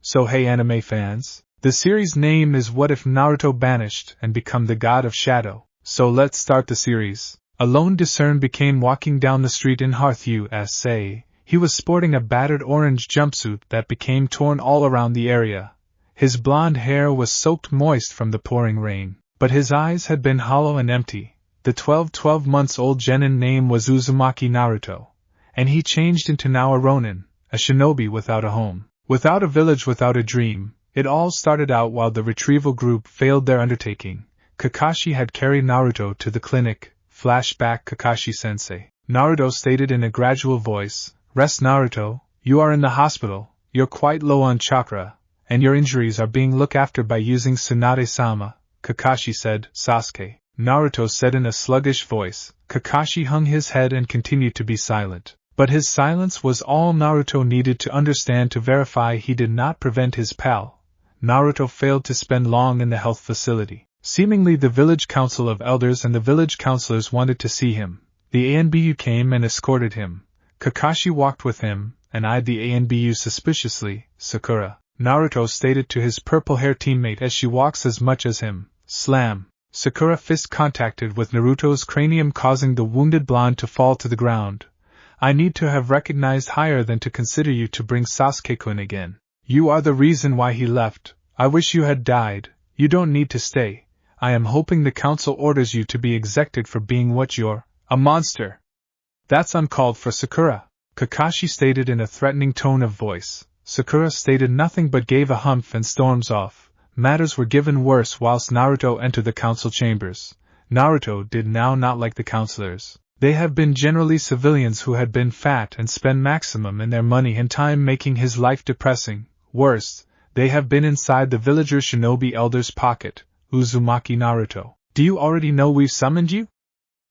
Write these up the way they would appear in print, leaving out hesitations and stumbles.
So hey anime fans, the series name is What If Naruto Banished and Become the God of Shadow. So let's start the series. A lone discern became walking down the street in Hearth USA. He was sporting a battered orange jumpsuit that became torn all around the area. His blonde hair was soaked moist from the pouring rain, but his eyes had been hollow and empty. The 12 months old genin name was Uzumaki Naruto, and he changed into now a Ronin, a shinobi without a home, without a village, without a dream. It all started out while the retrieval group failed their undertaking. Kakashi had carried Naruto to the clinic. Flashback. Kakashi-sensei. Naruto stated in a gradual voice, "Rest Naruto, you are in the hospital, you're quite low on chakra, and your injuries are being looked after by using Tsunade-sama." Kakashi said, "Sasuke." Naruto said in a sluggish voice. Kakashi hung his head and continued to be silent. But his silence was all Naruto needed to understand to verify he did not prevent his pal. Naruto failed to spend long in the health facility. Seemingly the village council of elders and the village councilors wanted to see him. The ANBU came and escorted him. Kakashi walked with him, and eyed the ANBU suspiciously. "Sakura," Naruto stated to his purple-haired teammate as she walks as much as him. Slam! Sakura fist contacted with Naruto's cranium, causing the wounded blonde to fall to the ground. "I need to have recognized higher than to consider you to bring Sasuke-kun again. You are the reason why he left. I wish you had died. You don't need to stay. I am hoping the council orders you to be executed for being what you're, a monster." "That's uncalled for, Sakura," Kakashi stated in a threatening tone of voice. Sakura stated nothing but gave a humph and storms off. Matters were given worse whilst Naruto entered the council chambers. Naruto did now not like the councilors. They have been generally civilians who had been fat and spend maximum in their money and time making his life depressing. Worse, they have been inside the villager shinobi elder's pocket. Uzumaki Naruto, do you already know we've summoned you?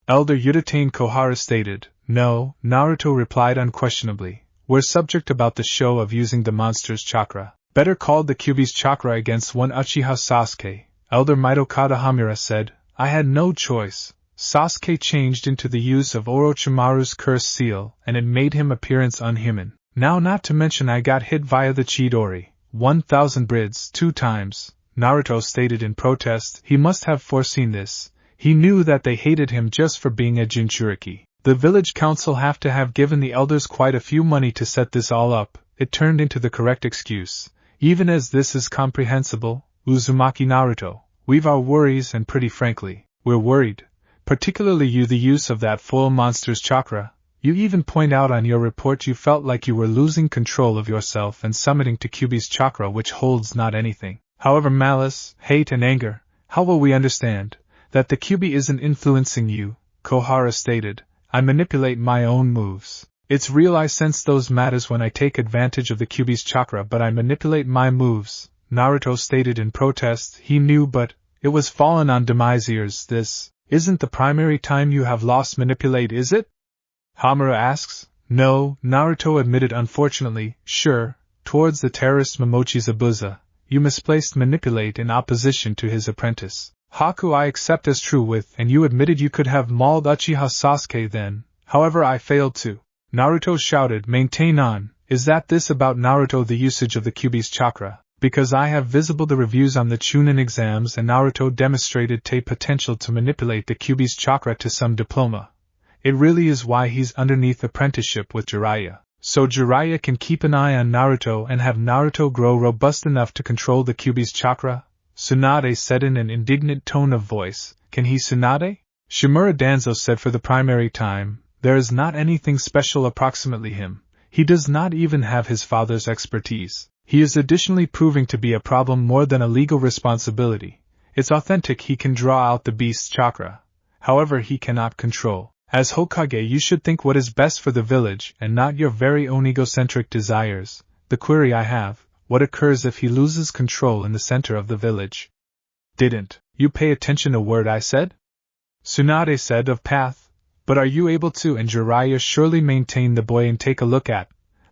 Elder Udatane Kohara stated. No, Naruto replied unquestionably. We're subject about the show of using the monster's chakra. Better called the Kyuubi's chakra against one Uchiha Sasuke. Elder Mitokata Hamura said. I had no choice. Sasuke changed into the use of Orochimaru's curse seal, and it made him appearance unhuman. Now not to mention I got hit via the Chidori. 1,000 brids 2 times. Naruto stated in protest. He must have foreseen this. He knew that they hated him just for being a Jinchuriki. The village council have to have given the elders quite a few money to set this all up. It turned into the correct excuse. Even as this is comprehensible, Uzumaki Naruto, we've our worries and pretty frankly, we're worried. Particularly you, the use of that full monster's chakra. You even point out on your report you felt like you were losing control of yourself and summoning to Kyuubi's chakra, which holds not anything. However, malice, hate and anger, how will we understand that the Kyuubi isn't influencing you? Kohara stated. I manipulate my own moves. It's real I sense those matters when I take advantage of the Kyuubi's chakra, but I manipulate my moves. Naruto stated in protest. He knew, but it was fallen on Demai's ears. This isn't the primary time you have lost manipulate, is it? Hamura asks. No, Naruto admitted unfortunately. Sure, towards the terrorist Momochi Zabuza, you misplaced manipulate in opposition to his apprentice. Haku I accept as true with, and you admitted you could have mauled Uchiha Sasuke then, however I failed to. Naruto shouted, maintain on, is that this about Naruto the usage of the Kyuubi's chakra? Because I have visible the reviews on the Chunin exams and Naruto demonstrated the potential to manipulate the Kyuubi's chakra to some diploma. It really is why he's underneath apprenticeship with Jiraiya. So Jiraiya can keep an eye on Naruto and have Naruto grow robust enough to control the Kyuubi's chakra? Tsunade said in an indignant tone of voice. Can he Tsunade? Shimura Danzo said for the primary time, there is not anything special approximately him. He does not even have his father's expertise. He is additionally proving to be a problem more than a legal responsibility. It's authentic he can draw out the beast's chakra. However, he cannot control. As Hokage, you should think what is best for the village and not your very own egocentric desires. The query I have, what occurs if he loses control in the center of the village? Didn't you pay attention a word I said? Tsunade said of path. But are you able to and Jiraiya surely maintain the boy and take a look at?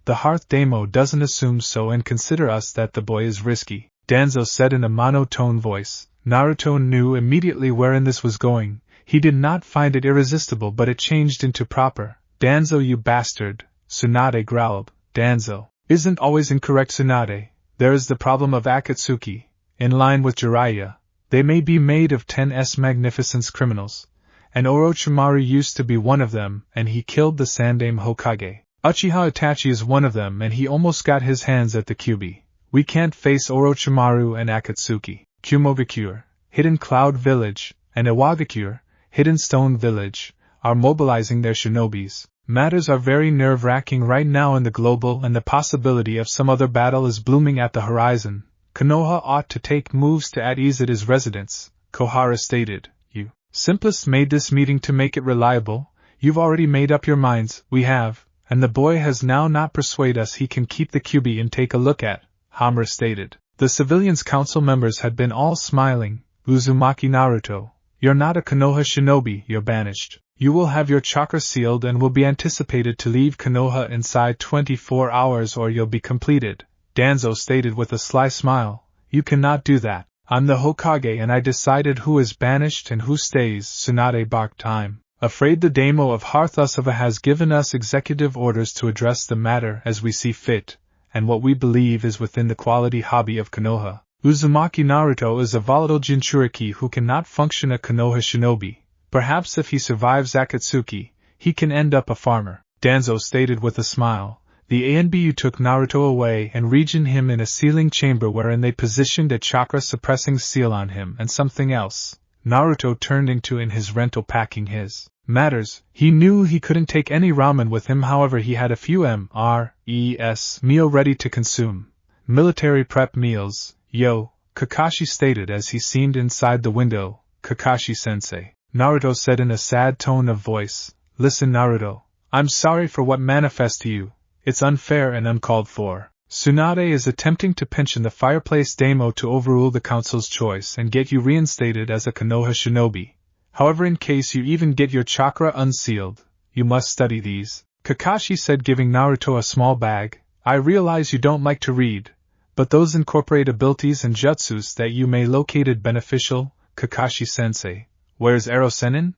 The Hearth Demo doesn't assume so and consider us that the boy is risky. Danzo said in a monotone voice. Naruto knew immediately wherein this was going. He did not find it irresistible, but it changed into proper. Danzo, you bastard, Tsunade growled. Danzo isn't always incorrect, Tsunade. There is the problem of Akatsuki. In line with Jiraiya, they may be made of 10's magnificence criminals, and Orochimaru used to be one of them, and he killed the Sandaime Hokage. Uchiha Itachi is one of them, and he almost got his hands at the Kyuubi. We can't face Orochimaru and Akatsuki. Kumogakure, Hidden Cloud Village, and Iwagakure, Hidden Stone Village, are mobilizing their shinobis. Matters are very nerve-wracking right now in the global, and the possibility of some other battle is blooming at the horizon. Konoha ought to take moves to at ease at his residence, Kohara stated. You simplest made this meeting to make it reliable. You've already made up your minds. We have, and the boy has now not persuade us he can keep the Kyuubi and take a look at, Hamura stated. The civilians' council members had been all smiling. Uzumaki Naruto, you're not a Konoha shinobi, you're banished. You will have your chakra sealed and will be anticipated to leave Konoha inside 24 hours or you'll be completed. Danzo stated with a sly smile. You cannot do that. I'm the Hokage and I decided who is banished and who stays, Tsunade barked. Time. Afraid the Daimyo of Hearthusava has given us executive orders to address the matter as we see fit, and what we believe is within the quality hobby of Konoha. Uzumaki Naruto is a volatile Jinchuriki who cannot function a Konoha shinobi. Perhaps if he survives Akatsuki, he can end up a farmer, Danzo stated with a smile. The ANBU took Naruto away and regioned him in a sealing chamber wherein they positioned a chakra-suppressing seal on him and something else. Naruto turned into in his rental packing his matters. He knew he couldn't take any ramen with him, however he had a few meal ready to consume. Military prep meals, yo, Kakashi stated as he seemed inside the window. Kakashi-sensei, Naruto said in a sad tone of voice. Listen Naruto, I'm sorry for what manifests to you. It's unfair and uncalled for. Tsunade is attempting to pension the fireplace daimyo to overrule the council's choice and get you reinstated as a Konoha shinobi. However, in case you even get your chakra unsealed, you must study these. Kakashi said, giving Naruto a small bag. I realize you don't like to read, but those incorporate abilities and jutsus that you may locate beneficial. Kakashi-sensei, where's Ero-sennin?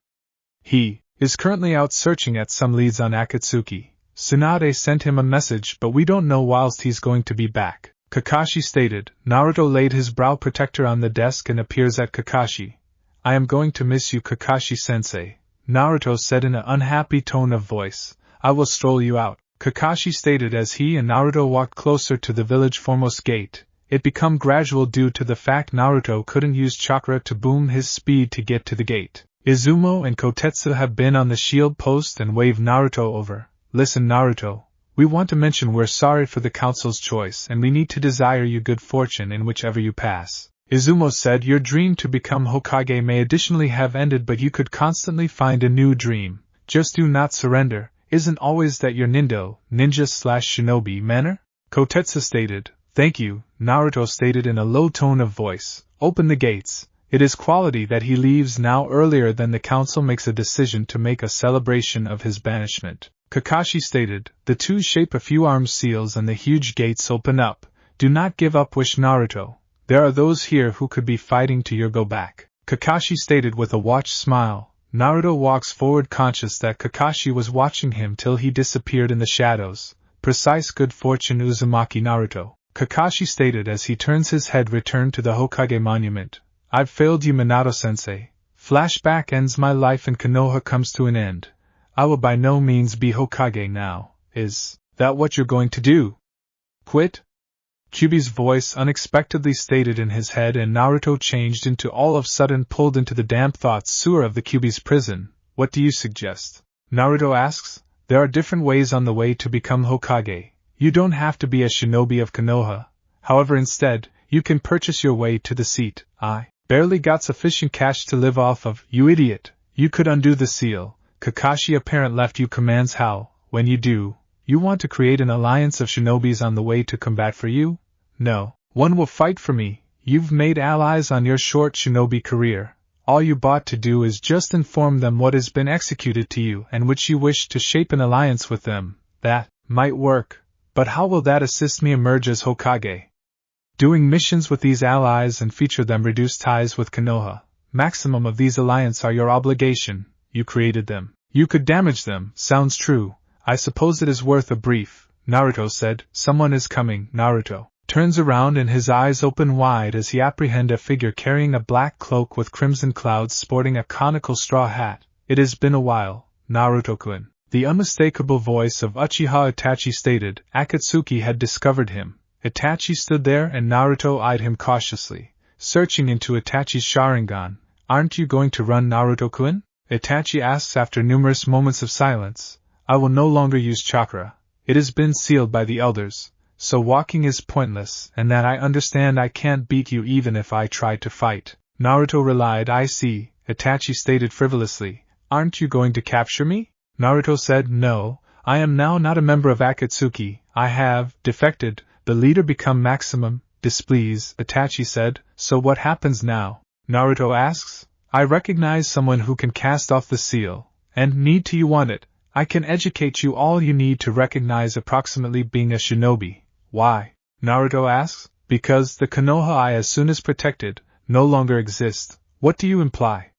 He is currently out searching at some leads on Akatsuki. Tsunade sent him a message, but we don't know whilst he's going to be back, Kakashi stated. Naruto laid his brow protector on the desk and appears at Kakashi. I am going to miss you, Kakashi-sensei, Naruto said in an unhappy tone of voice. I will stroll you out, Kakashi stated as he and Naruto walked closer to the village foremost gate. It became gradual due to the fact Naruto couldn't use chakra to boom his speed to get to the gate. Izumo and Kotetsu have been on the shield post and waved Naruto over. Listen Naruto, we want to mention we're sorry for the council's choice and we need to desire you good fortune in whichever you pass. Izumo said your dream to become Hokage may additionally have ended, but you could constantly find a new dream. Just do not surrender. Isn't always that your ninja/shinobi manner? Kotetsu stated. Thank you, Naruto stated in a low tone of voice. Open the gates. It is quality that he leaves now earlier than the council makes a decision to make a celebration of his banishment. Kakashi stated. The two shape a few arm seals and the huge gates open up. Do not give up, wish Naruto. There are those here who could be fighting to your go back, Kakashi stated with a watched smile. Naruto walks forward conscious that Kakashi was watching him till he disappeared in the shadows. Precise good fortune Uzumaki Naruto, Kakashi stated as he turns his head return to the Hokage monument. I've failed you Minato-sensei. Flashback ends my life and Konoha comes to an end. I will by no means be Hokage now. Is that what you're going to do? Quit? Kyuubi's voice unexpectedly stated in his head, and Naruto changed into all of a sudden pulled into the damp thought sewer of the Kyuubi's prison. What do you suggest? Naruto asks. There are different ways on the way to become Hokage. You don't have to be a shinobi of Konoha. However, instead, you can purchase your way to the seat. I barely got sufficient cash to live off of. You idiot. You could undo the seal. Kakashi apparent left you commands how, when you do, you want to create an alliance of shinobis on the way to combat for you? No, one will fight for me. You've made allies on your short shinobi career. All you bought to do is just inform them what has been executed to you and which you wish to shape an alliance with them. That might work, but how will that assist me emerge as Hokage? Doing missions with these allies and feature them reduce ties with Konoha. Maximum of these alliances are your obligation. You created them. You could damage them. Sounds true. I suppose it is worth a brief, Naruto said. Someone is coming, Naruto. turns around and his eyes open wide as he apprehends a figure carrying a black cloak with crimson clouds sporting a conical straw hat. It has been a while, Naruto-kun. The unmistakable voice of Uchiha Itachi stated. Akatsuki had discovered him. Itachi stood there and Naruto eyed him cautiously, searching into Itachi's Sharingan. Aren't you going to run, Naruto-kun? Itachi asks after numerous moments of silence. I will no longer use chakra. It has been sealed by the elders, so walking is pointless, and that I understand. I can't beat you even if I tried to fight. Naruto relied. I see, Itachi stated frivolously. Aren't you going to capture me? Naruto said. No, I am now not a member of Akatsuki. I have defected. The leader become maximum displeased, Itachi said. So what happens now? Naruto asks. I recognize someone who can cast off the seal, and need to you want it. I can educate you all you need to recognize approximately being a shinobi. Why? Naruto asks. Because the Konoha I as soon as protected, no longer exist. What do you imply?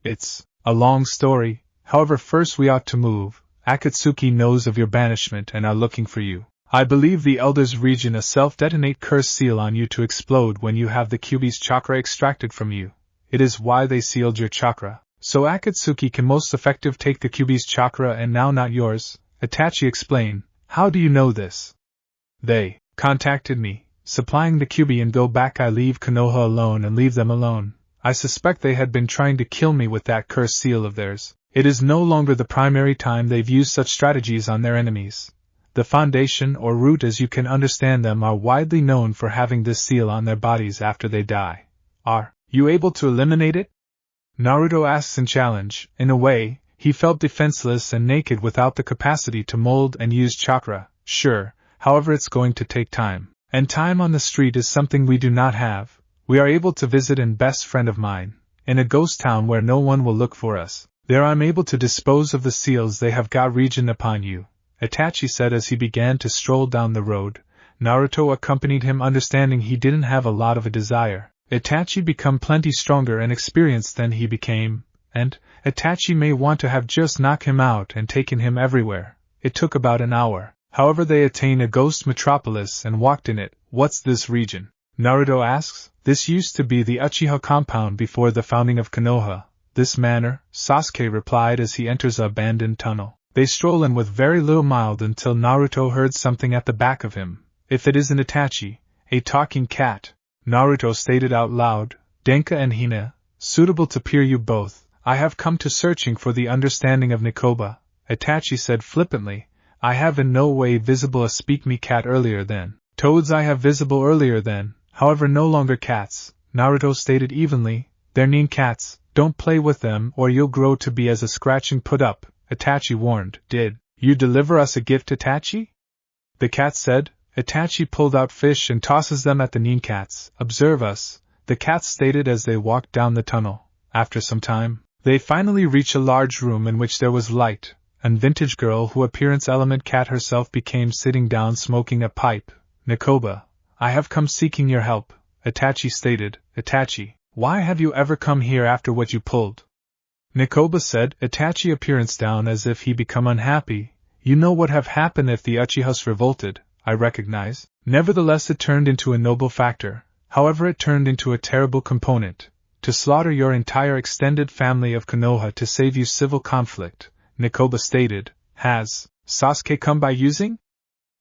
It's a long story, however first we ought to move. Akatsuki knows of your banishment and are looking for you. I believe the elders region a self-detonate curse seal on you to explode when you have the Kyuubi's chakra extracted from you. It is why they sealed your chakra, so Akatsuki can most effective take the Kyuubi's chakra and now not yours. Itachi explained. How do you know this? They contacted me, supplying the Kyuubi and go back. I leave Konoha alone and leave them alone. I suspect they had been trying to kill me with that cursed seal of theirs. It is no longer the primary time they've used such strategies on their enemies. The Foundation or Root as you can understand them are widely known for having this seal on their bodies after they die. Are you able to eliminate it? Naruto asks in challenge. In a way, he felt defenseless and naked without the capacity to mold and use chakra. Sure, however it's going to take time. And time on the street is something we do not have. We are able to visit an best friend of mine, in a ghost town where no one will look for us. There I'm able to dispose of the seals they have got region upon you, Itachi said as he began to stroll down the road. Naruto accompanied him, understanding he didn't have a lot of a desire. Itachi become plenty stronger and experienced than he became, and Itachi may want to have just knocked him out and taken him everywhere. It took about an hour. However, they attained a ghost metropolis and walked in it. What's this region? Naruto asks. This used to be the Uchiha compound before the founding of Konoha. This manor, Sasuke replied as he enters a abandoned tunnel. They stroll in with very little mind until Naruto heard something at the back of him. If it isn't Itachi, a talking cat. Naruto stated out loud. Denka and Hina, suitable to peer you both. I have come to searching for the understanding of Nikoba. Itachi said flippantly. I have in no way visible a speak me cat earlier than. Toads I have visible earlier than, however no longer cats. Naruto stated evenly. They're nin cats, don't play with them or you'll grow to be as a scratching put up. Itachi warned. Did you deliver us a gift, Itachi? The cat said. Itachi pulled out fish and tosses them at the nin cats. Observe us, the cats stated as they walked down the tunnel. After some time, they finally reach a large room in which there was light. And vintage girl who appearance element cat herself became sitting down smoking a pipe. Nikoba, I have come seeking your help, Itachi stated. Itachi, why have you ever come here after what you pulled? Nikoba said. Itachi appearance down as if he become unhappy. You know what have happened if the Uchihas revolted, I recognize. Nevertheless it turned into a noble factor, however it turned into a terrible component. To slaughter your entire extended family of Konoha to save you civil conflict, Nikoba stated. Has Sasuke come by using?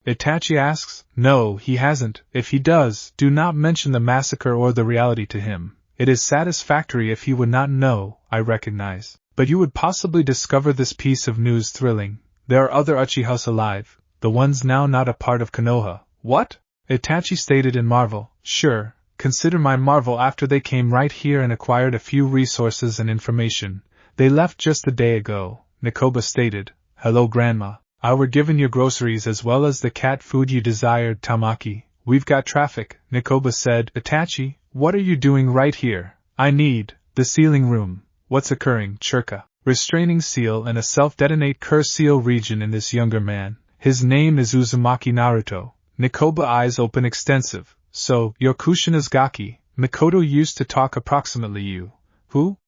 Itachi asks. No, he hasn't. If he does, do not mention the massacre or the reality to him. It is satisfactory if he would not know, I recognize. But you would possibly discover this piece of news thrilling. There are other Uchihas alive, the ones now not a part of Konoha. What? Itachi stated in marvel. Sure, consider my marvel after they came right here and acquired a few resources and information. They left just a day ago, Nikoba stated. Hello grandma. I were given your groceries as well as the cat food you desired, Tamaki. We've got traffic, Nikoba said. Itachi, what are you doing right here? I need the sealing room. What's occurring, Churka? Restraining seal and a self-detonate curse seal region in this younger man. His name is Uzumaki Naruto. Nikoba eyes open extensive. So, you're Kushina's Gaki. Mikoto used to talk approximately you. Who?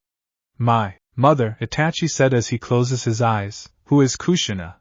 My mother, Itachi said as he closes his eyes. Who is Kushina?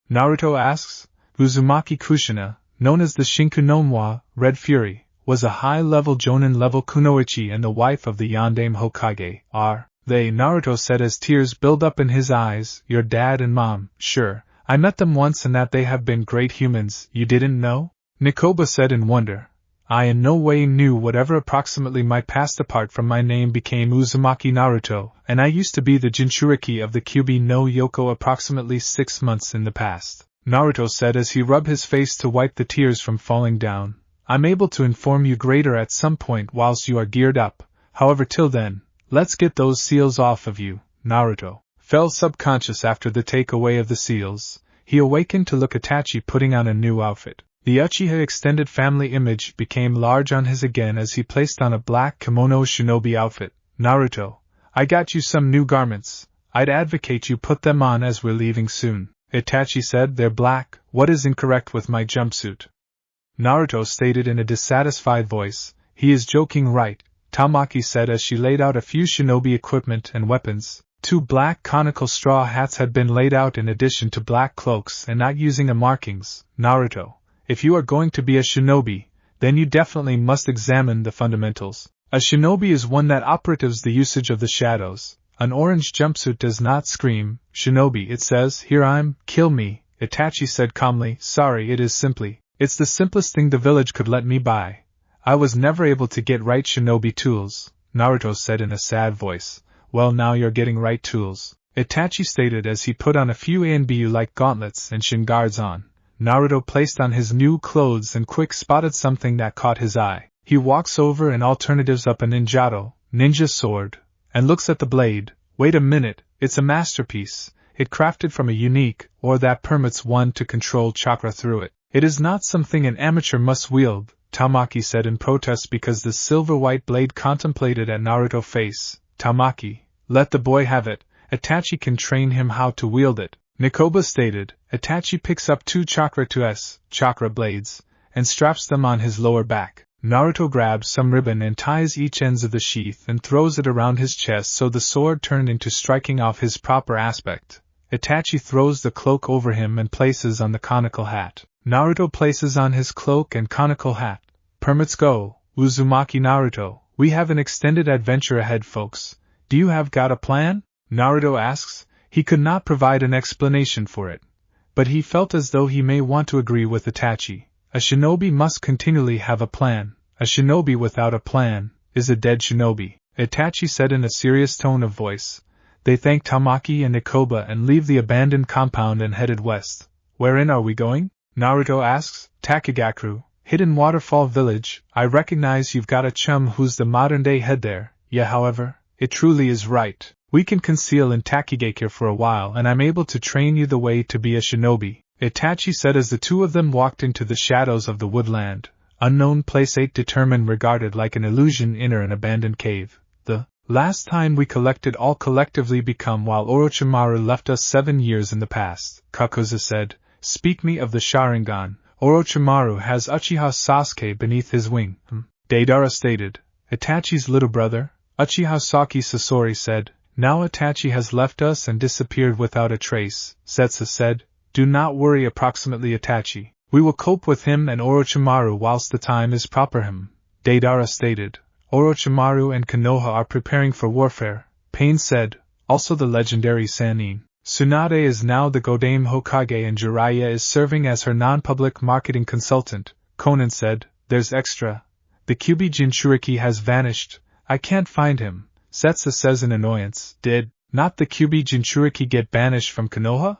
Naruto asks. Uzumaki Kushina, known as the Shinkunomwa, Red Fury, was a high-level Jonin-level kunoichi and the wife of the Yondaime Hokage. Are they? Naruto said as tears build up in his eyes. Your dad and mom, sure. I met them once and that they have been great humans. You didn't know? Nekoba said in wonder. I in no way knew whatever approximately might pass apart from my name became Uzumaki Naruto, and I used to be the Jinchuriki of the Kyuubi no Yoko approximately 6 months in the past. Naruto said as he rubbed his face to wipe the tears from falling down. I'm able to inform you greater at some point whilst you are geared up, however till then, let's get those seals off of you. Naruto fell subconscious after the takeaway of the seals. He awakened to look Itachi putting on a new outfit. The Uchiha extended family image became large on his again as he placed on a black kimono shinobi outfit. Naruto, I got you some new garments. I'd advocate you put them on as we're leaving soon. Itachi said, they're black. What is incorrect with my jumpsuit? Naruto stated in a dissatisfied voice, he is joking, right? Tamaki said as she laid out a few shinobi equipment and weapons. 2 black conical straw hats had been laid out in addition to black cloaks and not using a markings. Naruto, if you are going to be a shinobi, then you definitely must examine the fundamentals. A shinobi is one that operatives the usage of the shadows. An orange jumpsuit does not scream, shinobi, it says, here I'm, kill me, Itachi said calmly, sorry, it's the simplest thing the village could let me buy. I was never able to get right shinobi tools, Naruto said in a sad voice. Well, now you're getting right tools, Itachi stated as he put on a few ANBU-like gauntlets and shin guards on. Naruto placed on his new clothes and quick spotted something that caught his eye. He walks over and alternatives up a ninja sword, and looks at the blade. Wait a minute, it's a masterpiece. It crafted from a unique, or that permits one to control chakra through it. It is not something an amateur must wield, Tamaki said in protest because the silver-white blade contemplated at Naruto's face. Tamaki, let the boy have it. Itachi can train him how to wield it. Nekoba stated. Itachi picks up 2 chakra blades, and straps them on his lower back. Naruto grabs some ribbon and ties each ends of the sheath and throws it around his chest so the sword turned into striking off his proper aspect. Itachi throws the cloak over him and places on the conical hat. Naruto places on his cloak and conical hat. Permits go, Uzumaki Naruto. We have an extended adventure ahead, folks. Do you have got a plan? Naruto asks. He could not provide an explanation for it, but he felt as though he may want to agree with Itachi. A shinobi must continually have a plan. A shinobi without a plan is a dead shinobi, Itachi said in a serious tone of voice. They thanked Tamaki and Nekoba and leave the abandoned compound and headed west. Wherein are we going? Naruto asks. Takagaku, Hidden Waterfall Village. I recognize you've got a chum who's the modern-day head there. Yeah, however, it truly is right. We can conceal in Takigakure for a while and I'm able to train you the way to be a shinobi, Itachi said as the 2 of them walked into the shadows of the woodland. Unknown place 8 determined regarded like an illusion inner an abandoned cave. The last time we collected all collectively become while Orochimaru left us 7 years in the past, Kakuza said. Speak me of the Sharingan. Orochimaru has Uchiha Sasuke beneath his wing. Deidara stated. Itachi's little brother, Uchiha Sasori said. Now Itachi has left us and disappeared without a trace, Setsu said. Do not worry approximately Itachi. We will cope with him and Orochimaru whilst the time is proper. Deidara stated. Orochimaru and Konoha are preparing for warfare, Pain said. Also the legendary Sannin. Tsunade is now the Godaime Hokage and Jiraiya is serving as her non-public marketing consultant, Conan said. There's extra. The Kyuubi Jinchuriki has vanished. I can't find him. Setsu says in annoyance. Did not the Kyuubi Jinchuriki get banished from Konoha?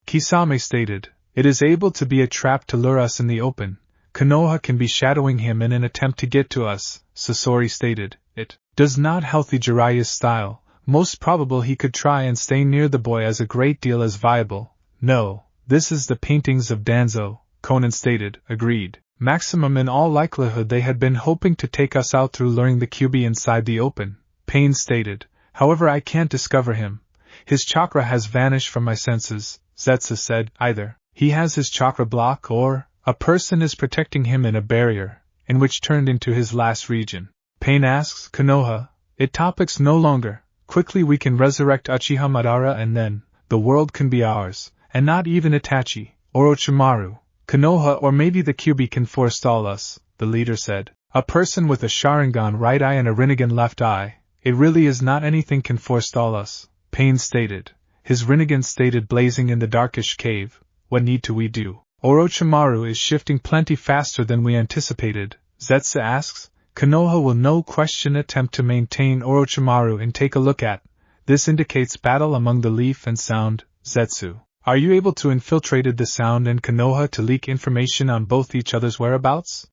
Kisame stated. It is able to be a trap to lure us in the open. Konoha can be shadowing him in an attempt to get to us, Sasori stated. It does not healthy Jiraiya's style. Most probable he could try and stay near the boy as a great deal as viable. No, this is the paintings of Danzo, Conan stated. Agreed. Maximum in all likelihood they had been hoping to take us out through luring the Kyuubi inside the open, Pain stated. However, I can't discover him. His chakra has vanished from my senses, Setsu said. Either he has his chakra block or a person is protecting him in a barrier, in which turned into his last region. Pain asks. Konoha, it topics no longer. Quickly we can resurrect Uchiha Madara and then, the world can be ours, and not even Itachi, Orochimaru, Konoha or maybe the Kyuubi can forestall us, the leader said. A person with a Sharingan right eye and a Rinnegan left eye, it really is not anything can forestall us, Pain stated. His Rinnegan stated blazing in the darkish cave. What need we do? Orochimaru is shifting plenty faster than we anticipated, Zetsu asks. Konoha will no question attempt to maintain Orochimaru and take a look at. This indicates battle among the leaf and sound, Zetsu. Are you able to infiltrate the sound and Konoha to leak information on both each other's whereabouts?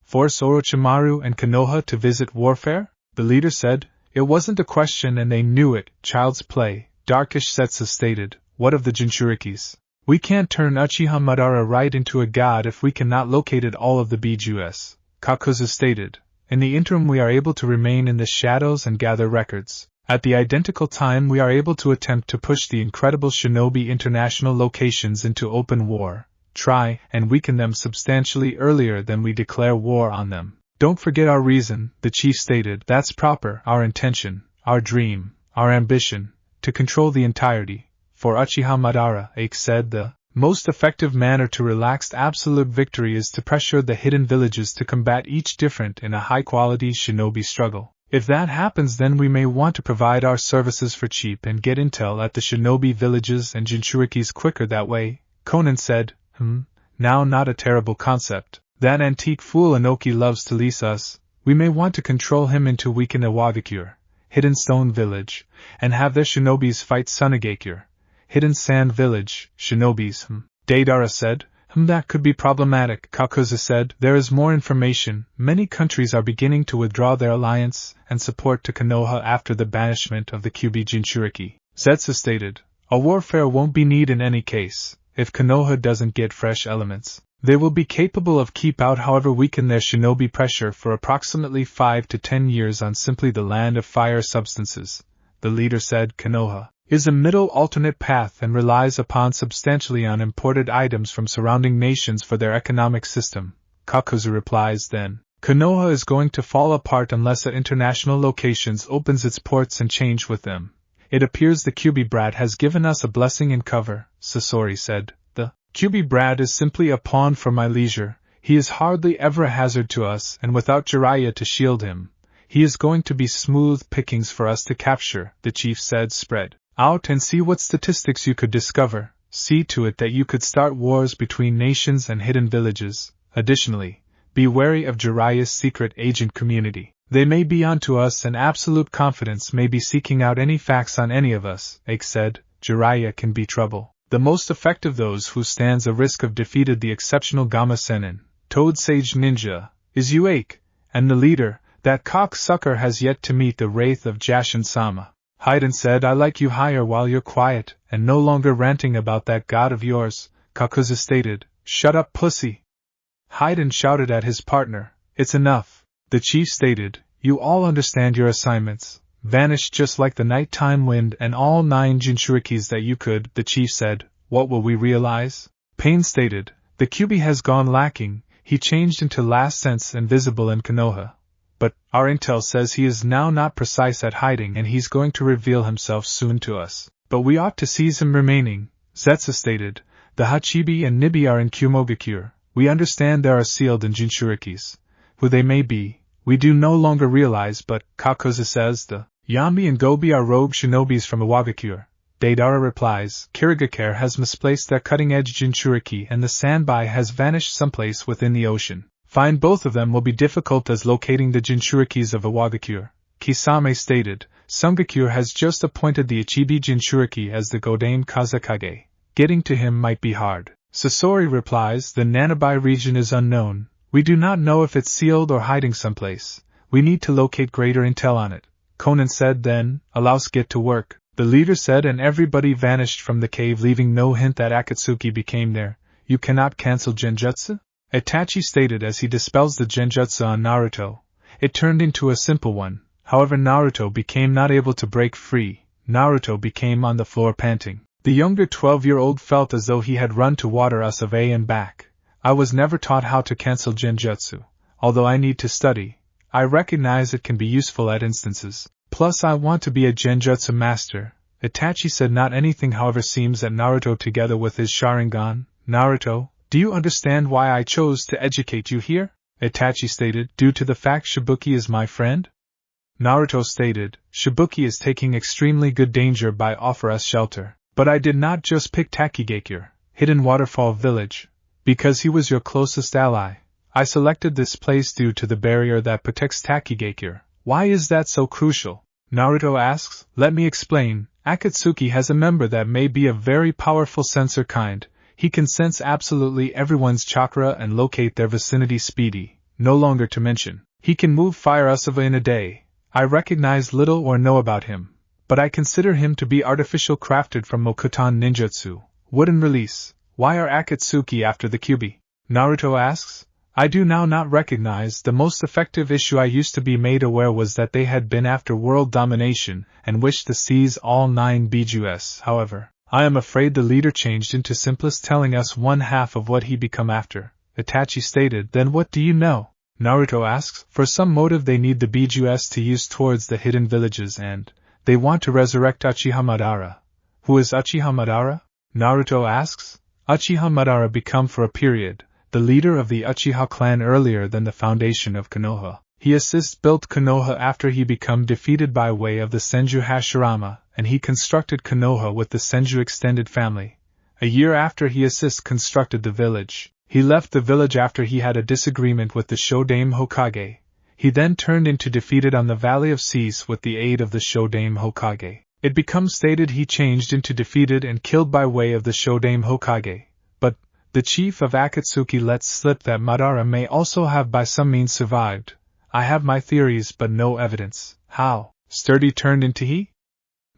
Force Orochimaru and Konoha to visit warfare? The leader said. It wasn't a question and they knew it, child's play, Darkish Zetsu stated. What of the Jinchurikis? We can't turn Uchiha Madara right into a god if we cannot locate all of the Bijus, Kakuzu stated. In the interim we are able to remain in the shadows and gather records. At the identical time we are able to attempt to push the incredible shinobi international locations into open war, try and weaken them substantially earlier than we declare war on them. Don't forget our reason, the chief stated. That's proper, our intention, our dream, our ambition, to control the entirety. For Uchiha Madara, Ike said, the most effective manner to relax absolute victory is to pressure the hidden villages to combat each different in a high-quality shinobi struggle. If that happens then we may want to provide our services for cheap and get intel at the shinobi villages and Jinchurikis quicker that way, Conan said. Now not a terrible concept. That antique fool Inoki loves to lease us. We may want to control him into weaken Iwagakure, Hidden Stone Village, and have their shinobis fight Sunagakure, Hidden Sand Village, shinobis. Deidara said. That could be problematic, Kakuzu said. There is more information. Many countries are beginning to withdraw their alliance and support to Konoha after the banishment of the Kyuubi Jinchuriki. Zetsu stated. A warfare won't be needed in any case, if Konoha doesn't get fresh elements. They will be capable of keep out however weaken their shinobi pressure for approximately 5 to 10 years on simply the land of fire substances. The leader said. Konoha is a middle alternate path and relies upon substantially on imported items from surrounding nations for their economic system. Kakuzu replies then. Konoha is going to fall apart unless at international locations opens its ports and change with them. It appears the Kyuubi brat has given us a blessing in cover, Sasori said. The Kyuubi brat is simply a pawn for my leisure. He is hardly ever a hazard to us, and without Jiraiya to shield him, he is going to be smooth pickings for us to capture, the chief said. Spread out and see what statistics you could discover. See to it that you could start wars between nations and hidden villages. Additionally, be wary of Jiraiya's secret agent community. They may be onto us and absolute confidence may be seeking out any facts on any of us, Ike said. Jiraiya can be trouble. The most effective those who stands a risk of defeated the exceptional Gama Sennin, Toad Sage Ninja, is you Ike, and the leader, that cocksucker has yet to meet the wraith of Jashin-sama. Haiden said. I like you higher while you're quiet, and no longer ranting about that god of yours, Kakuzu stated. Shut up, pussy! Haiden shouted at his partner. It's enough, the chief stated. You all understand your assignments. Vanish just like the nighttime wind and all 9 Jinchurikis that you could, the chief said. What will we realize? Pain stated. The Kyuubi has gone lacking. He changed into last sense and visible in Konoha. But our intel says he is now not precise at hiding and he's going to reveal himself soon to us. But we ought to seize him remaining, Zetsu stated. The Hachibi and Nibi are in Kumogakure. We understand there are sealed in Jinchurikis. Who they may be, we do no longer realize, but, Kakuzu says, the Yambi and Gobi are rogue shinobis from Iwagakure. Deidara replies. Kirigakure has misplaced their cutting-edge Jinchuriki and the Sanbai has vanished someplace within the ocean. Find both of them will be difficult as locating the Jinchurikis of Iwagakure, Kisame stated. Sungakure has just appointed the Ichibi Jinchuriki as the Godain Kazakage. Getting to him might be hard. Sasori replies. The Nanabai region is unknown. We do not know if it's sealed or hiding someplace. We need to locate greater intel on it. Conan said. Then, allows get to work, the leader said, and everybody vanished from the cave leaving no hint that Akatsuki became there. You cannot cancel Genjutsu? Itachi stated as he dispels the Genjutsu on Naruto. It turned into a simple one. However, Naruto became not able to break free. Naruto became on the floor panting. The younger 12-year-old felt as though he had run to water us of A and back. I was never taught how to cancel Genjutsu. Although I need to study, I recognize it can be useful at instances. Plus I want to be a Genjutsu master. Itachi said. Not anything however seems that Naruto together with his Sharingan, Naruto, Do you understand why I chose to educate you here? Itachi stated, due to the fact Shibuki is my friend? Naruto stated, Shibuki is taking extremely good danger by offer us shelter. But I did not just pick Takigakure, Hidden Waterfall Village, because he was your closest ally. I selected this place due to the barrier that protects Takigakure. Why is that so crucial? Naruto asks. Let me explain. Akatsuki has a member that may be a very powerful sensor kind. He can sense absolutely everyone's chakra and locate their vicinity speedy, no longer to mention. He can move Fire Usava in a day. I recognize little or know about him, but I consider him to be artificial crafted from Mokutan Ninjutsu. Wooden release. Why are Akatsuki after the Kyuubi? Naruto asks. I do now not recognize. The most effective issue I used to be made aware was that they had been after world domination and wished to seize all 9 bijus. However, I am afraid the leader changed into simplest, telling us one half of what he become after. Itachi stated. Then what do you know? Naruto asks. For some motive they need the bijus to use towards the hidden villages and they want to resurrect Uchiha Madara. Who is Uchiha Madara? Naruto asks. Uchiha Madara become for a period the leader of the Uchiha clan earlier than the foundation of Konoha. He assists built Konoha after he become defeated by way of the Senju Hashirama, and he constructed Konoha with the Senju extended family. A year after he assists constructed the village. He left the village after he had a disagreement with the Shodaime Hokage. He then turned into defeated on the Valley of Seas with the aid of the Shodaime Hokage. It becomes stated he changed into defeated and killed by way of the Shodaime Hokage. But the chief of Akatsuki lets slip that Madara may also have by some means survived. I have my theories but no evidence. How? Sturdy turned into he?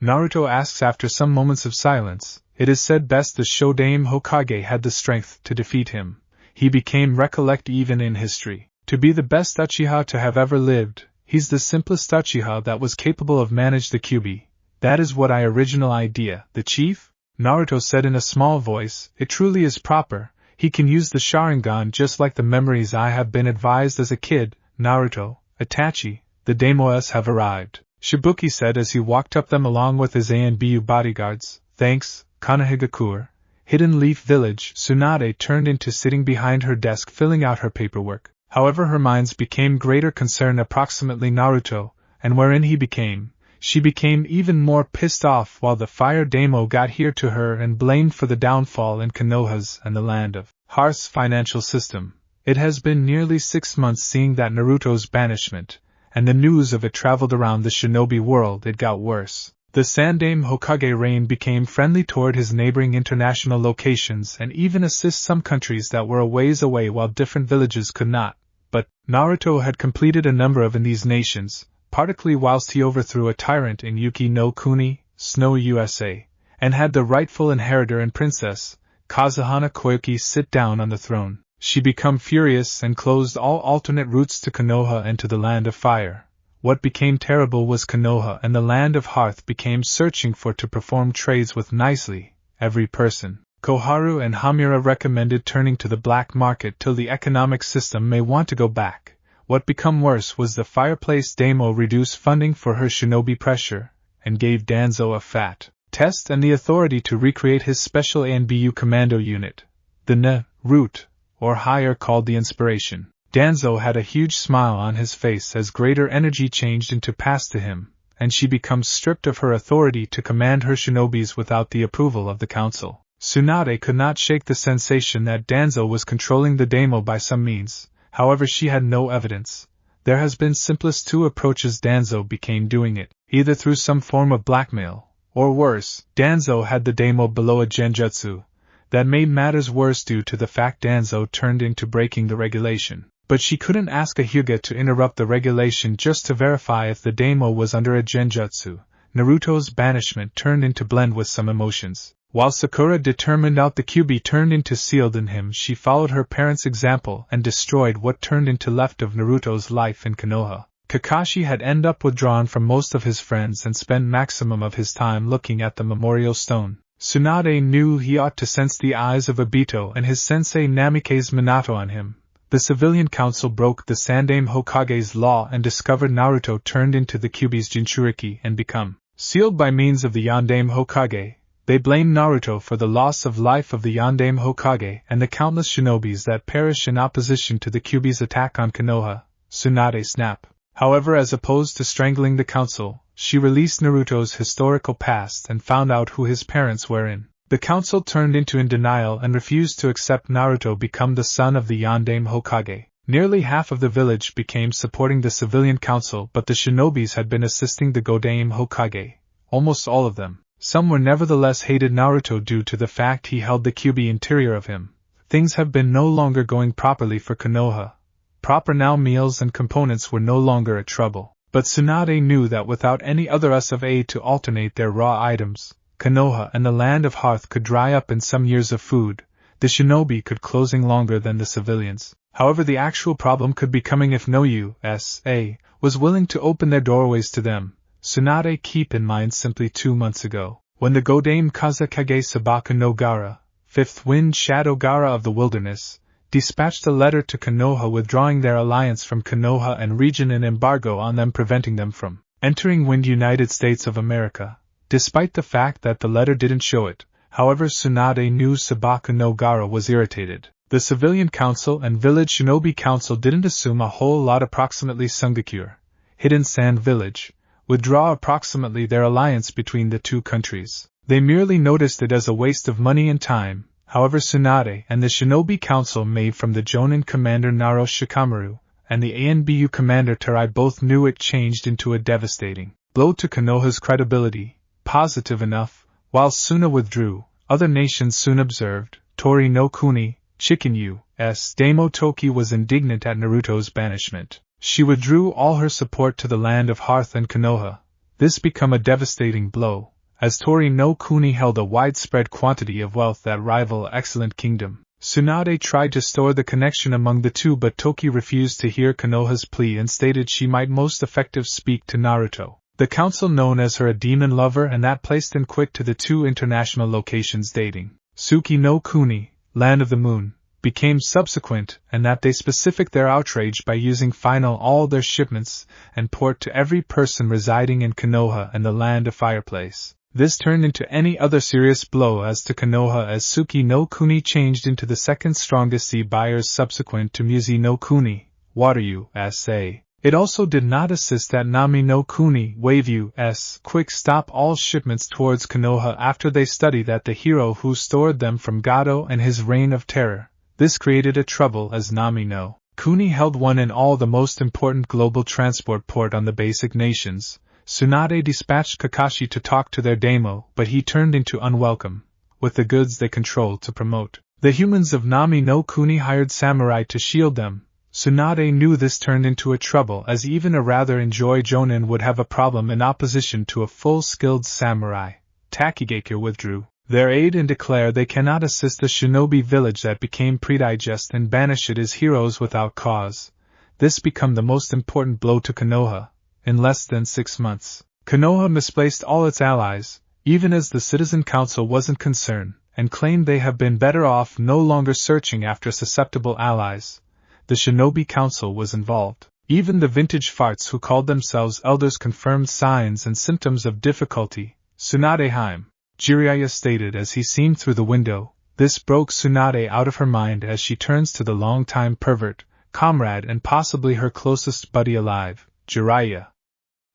Naruto asks after some moments of silence. It is said best the Shodaime Hokage had the strength to defeat him. He became recollect even in history. To be the best Uchiha to have ever lived, he's the simplest Uchiha that was capable of manage the Kyuubi. That is what I original idea. The chief? Naruto said in a small voice, it truly is proper. He can use the Sharingan just like the memories I have been advised as a kid. Naruto, Itachi, the Daimoes have arrived. Shibuki said as he walked up them along with his ANBU bodyguards. Thanks, Konoha. Hidden Leaf Village. Tsunade turned into sitting behind her desk filling out her paperwork. However, her minds became greater concern approximately Naruto, and wherein he became. She became even more pissed off while the Fire Daimo got here to her and blamed for the downfall in Konoha's and the land of Hearth's financial system. It has been nearly 6 months seeing that Naruto's banishment, and the news of it traveled around the shinobi world. It got worse. The Sandaime Hokage reign became friendly toward his neighboring international locations and even assist some countries that were a ways away while different villages could not. But Naruto had completed a number of in these nations, particularly whilst he overthrew a tyrant in Yuki no Kuni, Snow USA, and had the rightful inheritor and princess, Kazuhana Koyuki, sit down on the throne. She became furious and closed all alternate routes to Konoha and to the land of fire. What became terrible was Konoha and the land of Hearth became searching for to perform trades with nicely every person. Koharu and Hamura recommended turning to the black market till the economic system may want to go back. What become worse was the Fireplace Daimo reduced funding for her shinobi pressure, and gave Danzo a fat test and the authority to recreate his special ANBU commando unit. The route, or higher called the Inspiration. Danzo had a huge smile on his face as greater energy changed into pass to him, and she becomes stripped of her authority to command her shinobis without the approval of the council. Tsunade could not shake the sensation that Danzo was controlling the Daimo by some means, however she had no evidence. There has been simplest 2 approaches Danzo became doing it, either through some form of blackmail, or worse, Danzo had the Daimo below a genjutsu. That made matters worse due to the fact Danzo turned into breaking the regulation. But she couldn't ask a Hyuga to interrupt the regulation just to verify if the Daimo was under a genjutsu. Naruto's banishment turned into blend with some emotions. While Sakura determined out the Kyuubi turned into sealed in him, she followed her parents' example and destroyed what turned into left of Naruto's life in Konoha. Kakashi had ended up withdrawn from most of his friends and spent maximum of his time looking at the memorial stone. Tsunade knew he ought to sense the eyes of Obito and his sensei Namikaze Minato on him. The civilian council broke the Sandaime Hokage's law and discovered Naruto turned into the Kyuubi's Jinchuriki and become sealed by means of the Yandaime Hokage. They blamed Naruto for the loss of life of the Yondaime Hokage and the countless shinobis that perished in opposition to the Kyuubi's attack on Konoha. Tsunade snapped. However, as opposed to strangling the council, she released Naruto's historical past and found out who his parents were in. The council turned in denial and refused to accept Naruto become the son of the Yondaime Hokage. Nearly half of the village became supporting the civilian council, but the shinobis had been assisting the Godaime Hokage. Almost all of them. Some were nevertheless hated Naruto due to the fact he held the Kyuubi interior of him. Things have been no longer going properly for Konoha. Proper now meals and components were no longer a trouble. But Tsunade knew that without any other us of aid to alternate their raw items, Konoha and the Land of Hearth could dry up in some years of food. The shinobi could closing longer than the civilians. However, the actual problem could be coming if no USA was willing to open their doorways to them. Tsunade keep in mind simply 2 months ago, when the Godaime Kazekage Sabaku no Gaara, Fifth Wind Shadow Gaara of the Wilderness, dispatched a letter to Konoha withdrawing their alliance from Konoha and region an embargo on them preventing them from entering Wind United States of America. Despite the fact that the letter didn't show it, however, Tsunade knew Sabaku no Gaara was irritated. The Civilian Council and Village Shinobi Council didn't assume a whole lot. Approximately Sungakure, Hidden Sand Village, withdraw approximately their alliance between the two countries. They merely noticed it as a waste of money and time. However, Tsunade and the Shinobi Council made from the Jonin commander Naro Shikamaru and the ANBU commander Terai both knew it changed into a devastating blow to Konoha's credibility. Positive enough, while Suna withdrew, other nations soon observed. Tori no Kuni, Chicken U.S. Damo Toki was indignant at Naruto's banishment. She withdrew all her support to the Land of Hearth and Konoha. This became a devastating blow, as Tori no Kuni held a widespread quantity of wealth that rivaled Excellent Kingdom. Tsunade tried to store the connection among the two, but Toki refused to hear Konoha's plea and stated she might most effective speak to Naruto. The council known as her a demon lover, and that placed in quick to the two international locations dating. Suki no Kuni, Land of the Moon, became subsequent, and that they specific their outrage by using final all their shipments and port to every person residing in Konoha and the Land of Fireplace. This turned into any other serious blow as to Konoha, as Suki no Kuni changed into the second strongest sea buyers subsequent to Muzi no Kuni, Water USA. It also did not assist that Nami no Kuni, Wave U.S. quick stop all shipments towards Konoha after they studied that the hero who stored them from Gado and his reign of terror. This created a trouble as Nami no Kuni held one in all the most important global transport port on the basic nations. Tsunade dispatched Kakashi to talk to their daimyo, but he turned into unwelcome, with the goods they controlled to promote. The humans of Nami no Kuni hired samurai to shield them. Tsunade knew this turned into a trouble, as even a rather enjoy jonin would have a problem in opposition to a full-skilled samurai. Takigakure withdrew their aid and declared they cannot assist the shinobi village that became predigest and banished as heroes without cause. This became the most important blow to Konoha. In less than 6 months, Konoha misplaced all its allies, even as the Citizen Council wasn't concerned, and claimed they have been better off no longer searching after susceptible allies. The Shinobi Council was involved. Even the vintage farts who called themselves elders confirmed signs and symptoms of difficulty. Tsunadeheim, Jiraiya stated as he seemed through the window. This broke Tsunade out of her mind as she turns to the long-time pervert, comrade and possibly her closest buddy alive, Jiraiya.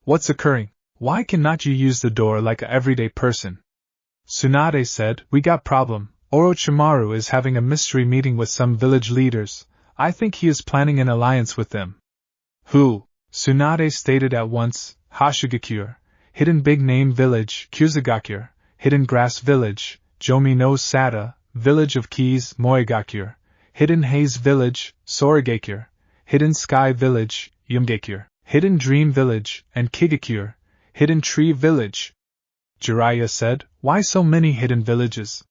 What's occurring? Why cannot you use the door like a everyday person? Tsunade said, we got problem. Orochimaru is having a mystery meeting with some village leaders. I think he is planning an alliance with them. Who? Tsunade stated at once. Hashigakure, Hidden Big Name Village, Kyuzugakure, Hidden Grass Village, Jomi no Sata, Village of Keys, Moegakure, Hidden Haze Village, Sorigakure, Hidden Sky Village, Yumgakure, Hidden Dream Village, and Kigakure, Hidden Tree Village. Jiraiya said, why so many hidden villages?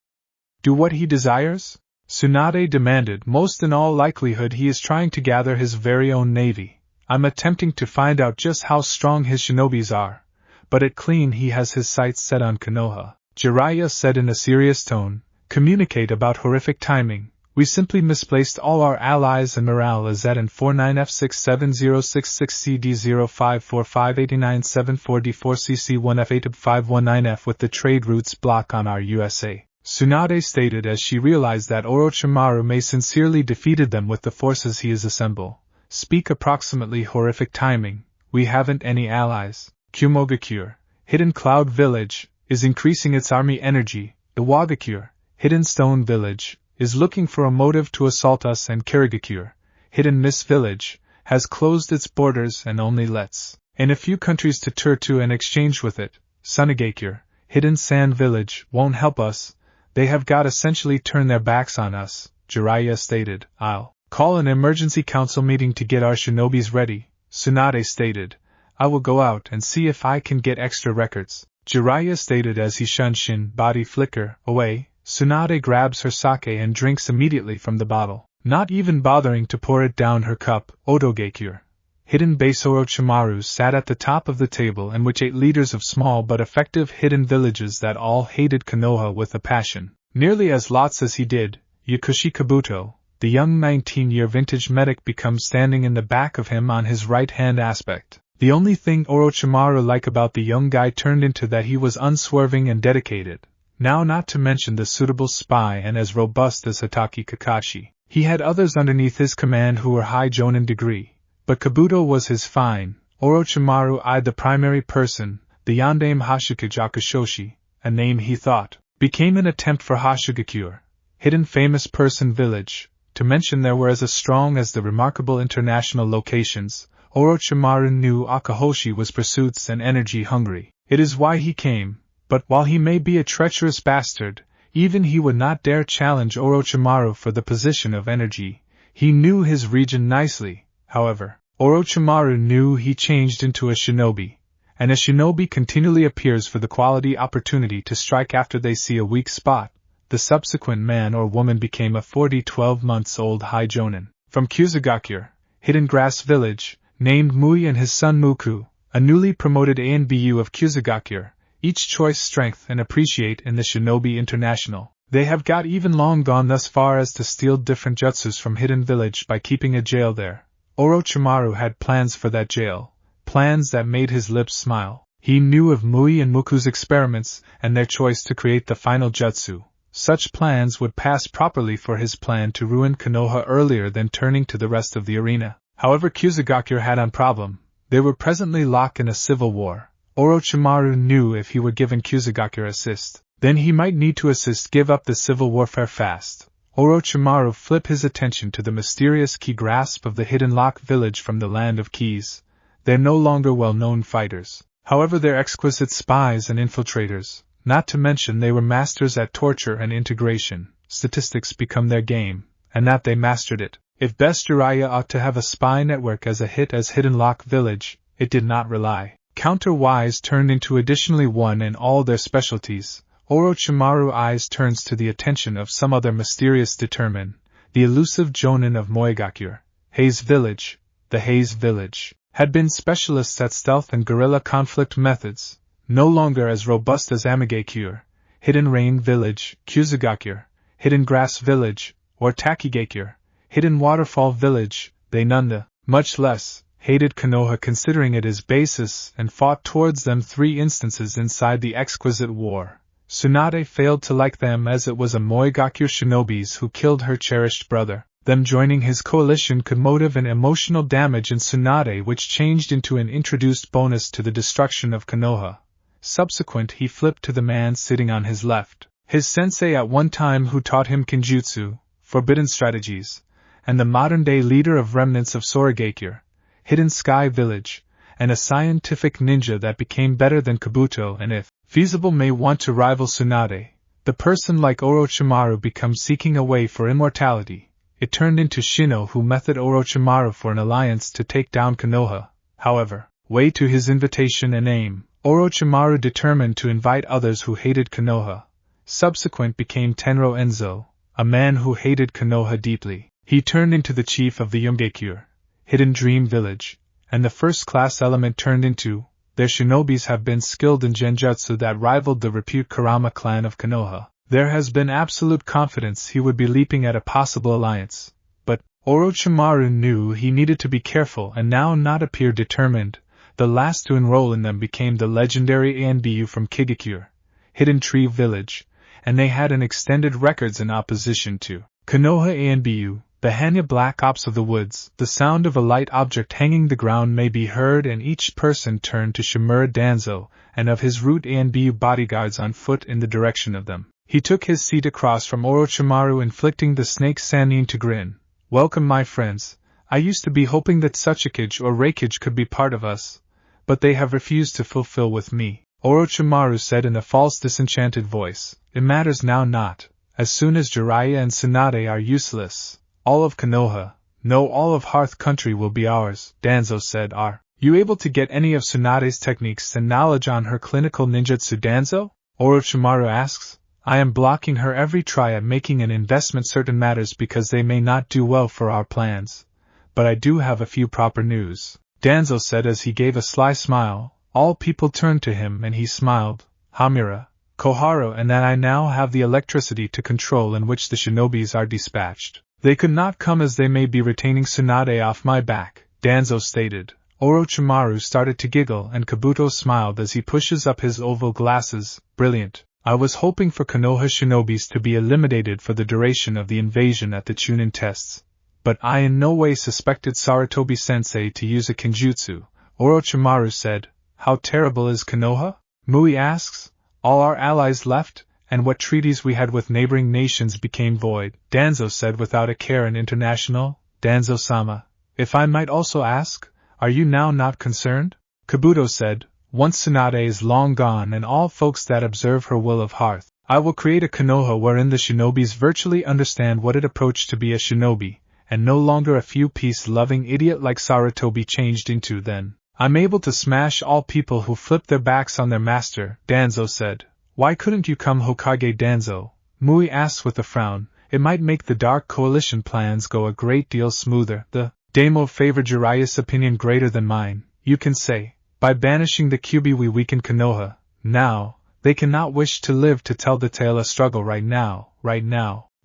Do what he desires? Tsunade demanded. Most in all likelihood he is trying to gather his very own navy. I'm attempting to find out just how strong his shinobis are. But it clean he has his sights set on Konoha. Jiraiya said in a serious tone, communicate about horrific timing. We simply misplaced all our allies and morale is at N49F67066CD05458974D4CC1F8F519F with the trade routes block on our USA. Tsunade stated as she realized that Orochimaru may sincerely defeated them with the forces he is assemble. Speak approximately horrific timing, we haven't any allies. Kumogakure, Hidden Cloud Village, is increasing its army energy. Iwagakure, Hidden Stone Village, is looking for a motive to assault us, and Kirigakure, Hidden Mist Village, has closed its borders and only lets in a few countries to tour to and exchange with it. Sunagakure, Hidden Sand Village, won't help us, they have got essentially turned their backs on us. Jiraiya stated, I'll call an emergency council meeting to get our shinobis ready. Tsunade stated, I will go out and see if I can get extra records. Jiraiya stated as he shunned Shin body flicker away. Tsunade grabs her sake and drinks immediately from the bottle, not even bothering to pour it down her cup. Otogakure, Hidden Base Orochimaru sat at the top of the table in which 8 leaders of small but effective hidden villages that all hated Konoha with a passion, nearly as lots as he did. Yakushi Kabuto, the young 19-year vintage medic, becomes standing in the back of him on his right-hand aspect. The only thing Orochimaru liked about the young guy turned into that he was unswerving and dedicated. Now, not to mention the suitable spy and as robust as Hatake Kakashi, he had others underneath his command who were high jonin degree. But Kabuto was his fine. Orochimaru eyed the primary person, the Yondaime Hashikajakushoshi, a name he thought became an attempt for Hashigakure, Hidden Famous Person Village. To mention there were as strong as the remarkable international locations. Orochimaru knew Akahoshi was pursuits and energy hungry. It is why he came. But while he may be a treacherous bastard, even he would not dare challenge Orochimaru for the position of energy. He knew his region nicely, however. Orochimaru knew he changed into a shinobi, and a shinobi continually appears for the quality opportunity to strike after they see a weak spot. The subsequent man or woman became a 12 months old high jonin from Kusugakure, Hidden Grass Village, named Mui, and his son Muku, a newly promoted ANBU of Kusugakure. Each choice strength and appreciate in the Shinobi International. They have got even long gone thus far as to steal different jutsus from Hidden Village by keeping a jail there. Orochimaru had plans for that jail, plans that made his lips smile. He knew of Mui and Muku's experiments and their choice to create the final jutsu. Such plans would pass properly for his plan to ruin Konoha earlier than turning to the rest of the arena. However, Kusugakure had a problem. They were presently locked in a civil war. Orochimaru knew if he were given Kusugakure assist, then he might need to give up the civil warfare fast. Orochimaru flipped his attention to the mysterious key grasp of the Hidden Lock Village from the land of keys. They're no longer well-known fighters. However, they're exquisite spies and infiltrators, not to mention they were masters at torture and integration. Statistics become their game, and that they mastered it. If best, Jiraiya ought to have a spy network as a hit as Hidden Lock Village, it did not rely. Counter-wise turned into additionally one in all their specialties. Orochimaru eyes turns to the attention of some other mysterious determine, the elusive jonin of Moegakure, Haze Village. The Haze Village had been specialists at stealth and guerrilla conflict methods, no longer as robust as Amigakure, Hidden Rain Village, Kusugakure, Hidden Grass Village, or Takigakure, Hidden Waterfall Village. They none the much less hated Konoha, considering it as basis, and fought towards them 3 instances inside the exquisite war. Tsunade failed to like them as it was a Moegakure shinobis who killed her cherished brother. Them joining his coalition could motive an emotional damage in Tsunade which changed into an introduced bonus to the destruction of Konoha. Subsequent, he flipped to the man sitting on his left, his sensei at one time who taught him Kenjutsu, forbidden strategies, and the modern-day leader of remnants of Sorigakure, Hidden Sky Village, and a scientific ninja that became better than Kabuto and if feasible may want to rival Tsunade. The person like Orochimaru becomes seeking a way for immortality. It turned into Shino who methed Orochimaru for an alliance to take down Konoha. However, way to his invitation and aim, Orochimaru determined to invite others who hated Konoha. Subsequent became Tenro Enzo, a man who hated Konoha deeply. He turned into the chief of the Yumgakure, Hidden Dream Village, and the first-class element turned into, their shinobis have been skilled in genjutsu that rivaled the repute Kurama clan of Konoha. There has been absolute confidence he would be leaping at a possible alliance, but Orochimaru knew he needed to be careful and now not appear determined. The last to enroll in them became the legendary Anbu from Kigakure, Hidden Tree Village, and they had an extended records in opposition to Konoha Anbu, the Hanya Black Ops of the woods. The sound of a light object hanging the ground may be heard, and each person turned to Shimura Danzo and of his root Anbu bodyguards on foot in the direction of them. He took his seat across from Orochimaru, inflicting the snake Sannin to grin. Welcome, my friends. I used to be hoping that Sachikage or Reikage could be part of us, but they have refused to fulfill with me, Orochimaru said in a false disenchanted voice. It matters now not. As soon as Jiraiya and Tsunade are useless, all of Konoha, no, all of Hearth Country will be ours, Danzo said. Are you able to get any of Tsunade's techniques and knowledge on her clinical ninjutsu, Danzo? Orochimaru asks. I am blocking her every try at making an investment certain matters because they may not do well for our plans. But I do have a few proper news, Danzo said as he gave a sly smile. All people turned to him and he smiled. Hamura, Koharu, and that I now have the electricity to control in which the shinobis are dispatched. They could not come as they may be retaining Tsunade off my back, Danzo stated. Orochimaru started to giggle and Kabuto smiled as he pushes up his oval glasses. Brilliant. I was hoping for Konoha shinobis to be eliminated for the duration of the invasion at the Chunin tests, but I in no way suspected Sarutobi-sensei to use a kenjutsu, Orochimaru said. How terrible is Konoha? Mui asks. All our allies left, and what treaties we had with neighboring nations became void, Danzo said without a care. And international, Danzo-sama, if I might also ask, are you now not concerned? Kabuto said. Once Tsunade is long gone and all folks that observe her will of Hearth, I will create a Konoha wherein the shinobis virtually understand what it approached to be a shinobi, and no longer a few peace-loving idiot like Sarutobi changed into. Then I'm able to smash all people who flip their backs on their master, Danzo said. Why couldn't you come, Hokage Danzo? Mui asked with a frown. It might make the Dark Coalition plans go a great deal smoother. The Daimo favored Jiraiya's opinion greater than mine, you can say. By banishing the Kyuubi we weaken Konoha. Now, they cannot wish to live to tell the tale of struggle right now.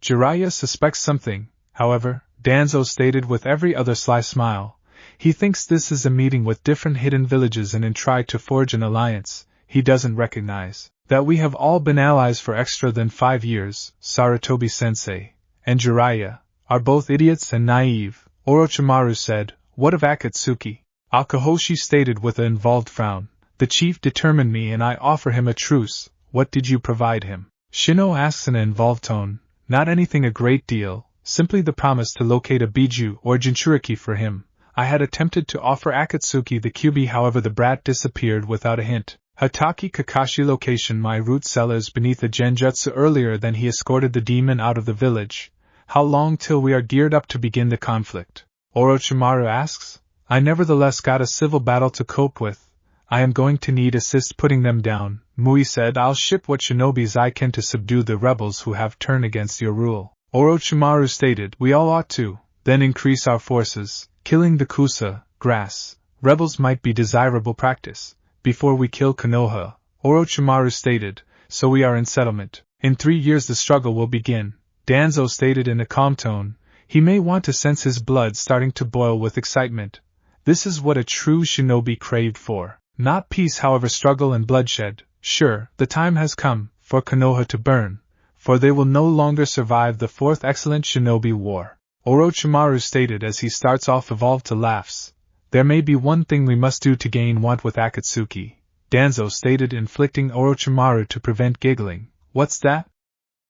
Jiraiya suspects something, however, Danzo stated with every other sly smile. He thinks this is a meeting with different hidden villages and in try to forge an alliance. He doesn't recognize that we have all been allies for extra than 5 years. Sarutobi-sensei and Jiraiya are both idiots and naive, Orochimaru said. What of Akatsuki? Akahoshi stated with an involved frown. The chief determined me and I offer him a truce. What did you provide him? Shino asks in an involved tone. Not anything a great deal, simply the promise to locate a Biju or Jinchuriki for him. I had attempted to offer Akatsuki the Kyuubi, however the brat disappeared without a hint. Hatake Kakashi location my root cellars beneath the genjutsu earlier than he escorted the demon out of the village. How long till we are geared up to begin the conflict? Orochimaru asks. I nevertheless got a civil battle to cope with. I am going to need assist putting them down, Mui said. I'll ship what shinobis I can to subdue the rebels who have turned against your rule. Orochimaru stated. We all ought to, then increase our forces. Killing the Kusa, grass, rebels might be desirable practice. Before we kill Konoha, Orochimaru stated, so we are in settlement. In 3 years the struggle will begin, Danzo stated in a calm tone. He may want to sense his blood starting to boil with excitement. This is what a true shinobi craved for. Not peace, however, struggle and bloodshed. Sure, the time has come for Konoha to burn, for they will no longer survive the 4th excellent shinobi war. Orochimaru stated as he starts off evolved to laughs. There may be one thing we must do to gain want with Akatsuki, Danzo stated, inflicting Orochimaru to prevent giggling. What's that?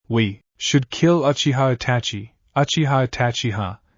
We should kill Uchiha Itachi,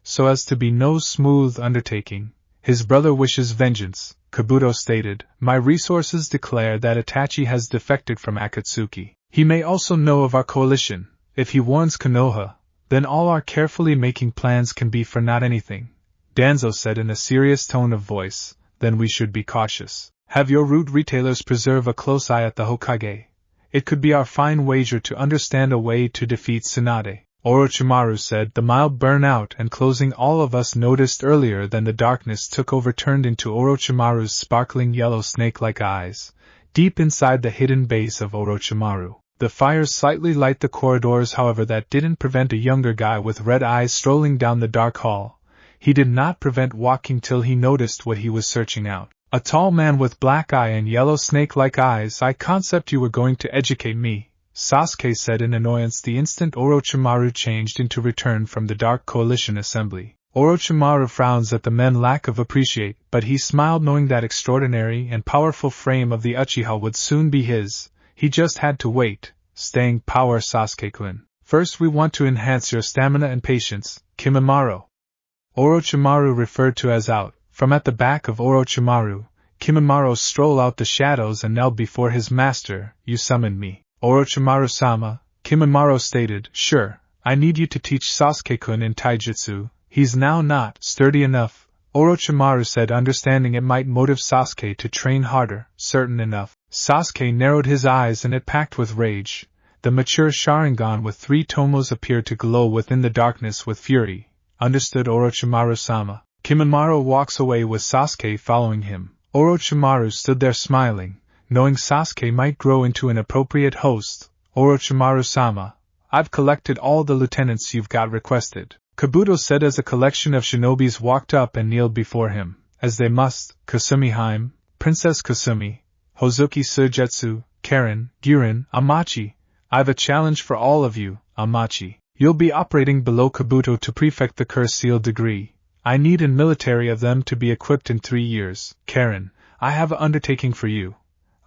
so as to be no smooth undertaking. His brother wishes vengeance, Kabuto stated. My resources declare that Itachi has defected from Akatsuki. He may also know of our coalition. If he warns Konoha, then all our carefully making plans can be for not anything, Danzo said in a serious tone of voice. Then we should be cautious. Have your root retailers preserve a close eye at the Hokage. It could be our fine wager to understand a way to defeat Tsunade. Orochimaru said. The mild burnout and closing all of us noticed earlier than the darkness took over turned into Orochimaru's sparkling yellow snake-like eyes, deep inside the hidden base of Orochimaru. The fires slightly light the corridors, however that didn't prevent a younger guy with red eyes strolling down the dark hall. He did not prevent walking till he noticed what he was searching out. A tall man with black eye and yellow snake-like eyes. I concept you were going to educate me, Sasuke said in annoyance the instant Orochimaru changed into return from the Dark Coalition assembly. Orochimaru frowns at the men's lack of appreciate, but he smiled knowing that extraordinary and powerful frame of the Uchiha would soon be his. He just had to wait. Staying power, Sasuke-kun. First we want to enhance your stamina and patience, Kimimaro. Orochimaru referred to as out. From at the back of Orochimaru, Kimimaro strolled out the shadows and knelt before his master. You summoned me. Orochimaru-sama, Kimimaro stated. Sure, I need you to teach Sasuke-kun in taijutsu. He's now not sturdy enough, Orochimaru said, understanding it might motive Sasuke to train harder. Certain enough. Sasuke narrowed his eyes and it packed with rage. The mature Sharingan with 3 tomos appeared to glow within the darkness with fury. Understood, Orochimaru-sama. Kimimaro walks away with Sasuke following him. Orochimaru stood there smiling, knowing Sasuke might grow into an appropriate host. Orochimaru-sama, I've collected all the lieutenants you've got requested, Kabuto said as a collection of shinobis walked up and kneeled before him, as they must. Kasumi Haim, Princess Kasumi, Hozuki Suigetsu, Karen, Girin, Amachi. I've a challenge for all of you, Amachi. You'll be operating below Kabuto to prefect the curse seal degree. I need a military of them to be equipped in 3 years. Karen, I have an undertaking for you.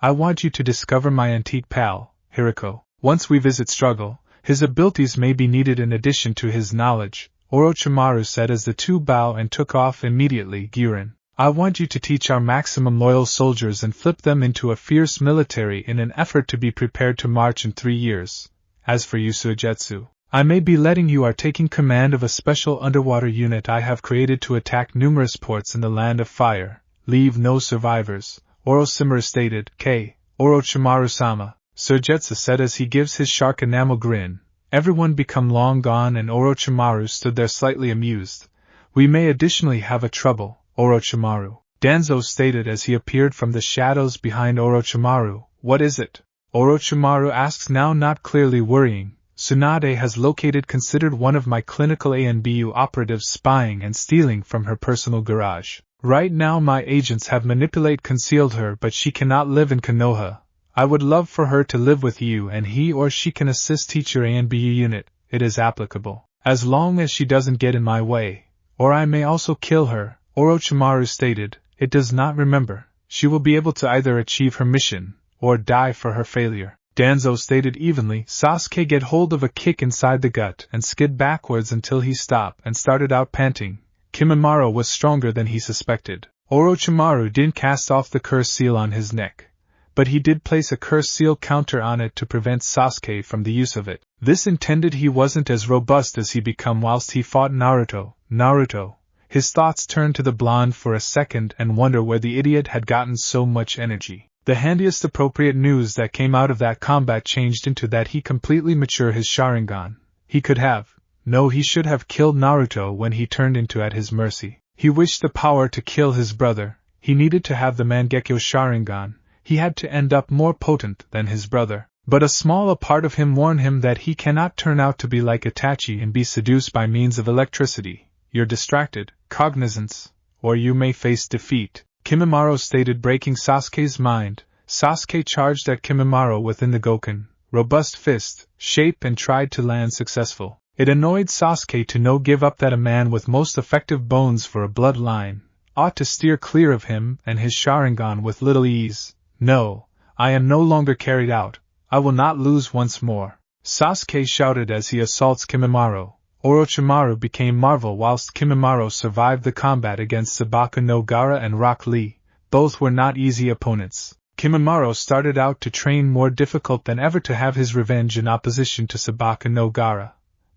I want you to discover my antique pal, Hiriko. Once we visit Struggle, his abilities may be needed in addition to his knowledge, Orochimaru said as the two bowed and took off immediately. Girin, I want you to teach our maximum loyal soldiers and flip them into a fierce military in an effort to be prepared to march in 3 years. As for you, Suigetsu, I may be letting you are taking command of a special underwater unit I have created to attack numerous ports in the Land of Fire. Leave no survivors, Orochimaru stated. Orochimaru-sama, Suigetsu said as he gives his shark enamel grin. Everyone become long gone and Orochimaru stood there slightly amused. We may additionally have a trouble, Orochimaru, Danzo stated as he appeared from the shadows behind Orochimaru. What is it? Orochimaru asks, now not clearly worrying. Tsunade has considered one of my clinical ANBU operatives spying and stealing from her personal garage. Right now my agents have concealed her, but she cannot live in Konoha. I would love for her to live with you and he or she can assist teach your ANBU unit. It is applicable. As long as she doesn't get in my way. Or I may also kill her, Orochimaru stated. It does not remember. She will be able to either achieve her mission, or die for her failure. Danzo stated evenly. Sasuke get hold of a kick inside the gut and skid backwards until he stopped and started out panting. Kimimaro was stronger than he suspected. Orochimaru didn't cast off the curse seal on his neck, but he did place a curse seal counter on it to prevent Sasuke from the use of it. This intended he wasn't as robust as he become whilst he fought Naruto. His thoughts turned to the blonde for a second and wonder where the idiot had gotten so much energy. The handiest appropriate news that came out of that combat changed into that he completely matured his Sharingan. He should have killed Naruto when he turned into at his mercy. He wished the power to kill his brother. He needed to have the Mangekyo Sharingan. He had to end up more potent than his brother. But a small part of him warned him that he cannot turn out to be like Itachi and be seduced by means of electricity. You're distracted, cognizance, or you may face defeat, Kimimaro stated, breaking Sasuke's mind. Sasuke charged at Kimimaro within the Goken, robust fist, shape and tried to land successful. It annoyed Sasuke to give up that a man with most effective bones for a bloodline ought to steer clear of him and his Sharingan with little ease. No, I am no longer carried out. I will not lose once more, Sasuke shouted as he assaults Kimimaro. Orochimaru became Marvel whilst Kimimaro survived the combat against Sabaka no Gaara and Rock Lee. Both were not easy opponents. Kimimaro started out to train more difficult than ever to have his revenge in opposition to Sabaka no Gaara.